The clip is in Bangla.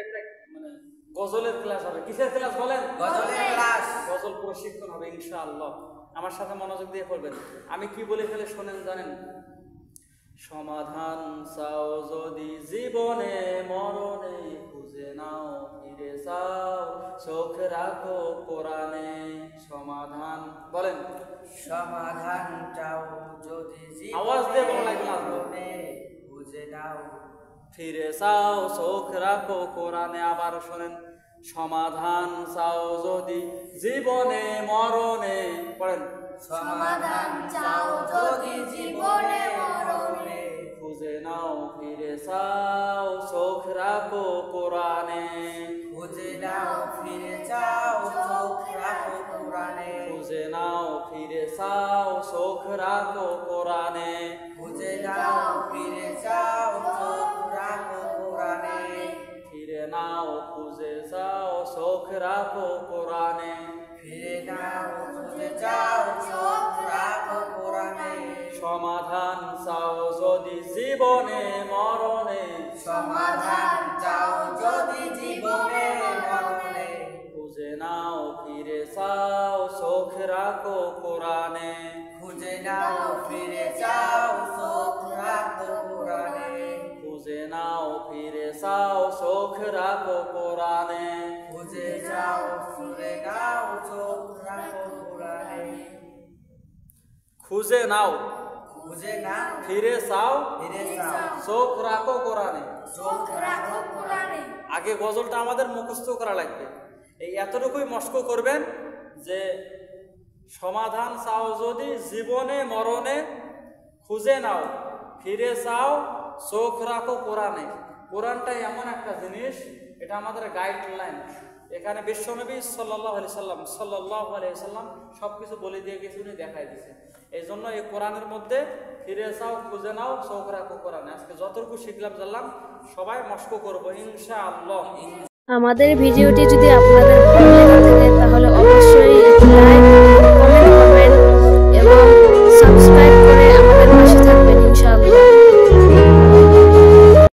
একটা মানে গজলের ক্লাস হবে। কিসের ক্লাস বলেন? গজলের ক্লাস। গজল প্রশিক্ষণ হবে ইনশাআল্লাহ। আমার সাথে মনোযোগ দিয়ে পড়বেন। আমি কি বলে ফেলে শোনেন জানেন? সমাধান চাও যদি জীবনে মরণে, খুঁজে নাও ফিরে চাও চোখ রাখো কোরআনে। সমাধান বলেন। সমাধান চাও যদি জীবনে, আওয়াজ দিয়ে বলা লাগবে, খুঁজে নাও ফিরে চাও চোখ রাখো কোরআনে। আবার শোনেন, সমাধান চাও যদি জীবনে মরণে, পড়েন। সমাধান চাও যদি জীবনে মরণে, খুঁজে নাও ফিরে চাও চোখ রাখো কোরআনে। খুঁজে নাও ফিরে চাও চোখ রাখো কোরআনে। খুঁজে নাও ফিরে চাও চোখ রাখো কোরআনে। খুঁজে নাও ফিরে চাও চোখ রাখো কোরআনে। ফিরে নাও খুঁজে চাও চোখ রাখো কোরআনে। ফিরে নাও খুঁজে চাও চোখ রাখো কোরআনে। সমাধান চাও যদি জীবনে মরণে, সমাধান চাও যদি জীবনে মরণে, খুঁজে নাও ফিরে চাও চোখ রাখো কোরআনে। খুঁজে নাও ফিরে চাও চোখ রাখো কোরআনে। খুঁজে নাও ফিরে চাও চোখ রাখো কোরআনে। খুঁজে যাও ফিরে নাও চোখ রাখো কোরআনে। খুঁজে নাও খুঁজে নাও ফিরে চাও ফিরে চাও চোখ রাখো কোরআনে। চোখ রাখো কোরআনে। আগে গজলটা আমাদের মুখস্থ করা লাগবে। এই এতটুকুই মস্ক করবেন যে সমাধান চাও যদি জীবনে মরণে, খুঁজে নাও ফিরে চাও চোখ রাখো কোরআনে। কোরআনটা এমন একটা জিনিস, এটা আমাদের গাইডলাইন। এখানে বিশ্বনবী সাল্লাল্লাহু আলাইহি সাল্লাম সব কিছু বলে দিয়ে গেছে, উনি দেখাই দিয়েছে। এই জন্য এই কোরআনের মধ্যে ফিরে চাও খুঁজে নাও চোখ রাখো কোরআনে। আজকে যতটুকু শিখলাম জানলাম সবাই মস্ক করবো ইনশাআল্লাহ। আমাদের ভিডিওটি যদি আপনাদের ভালো লেগে থাকে তাহলে অবশ্যই একটি লাইক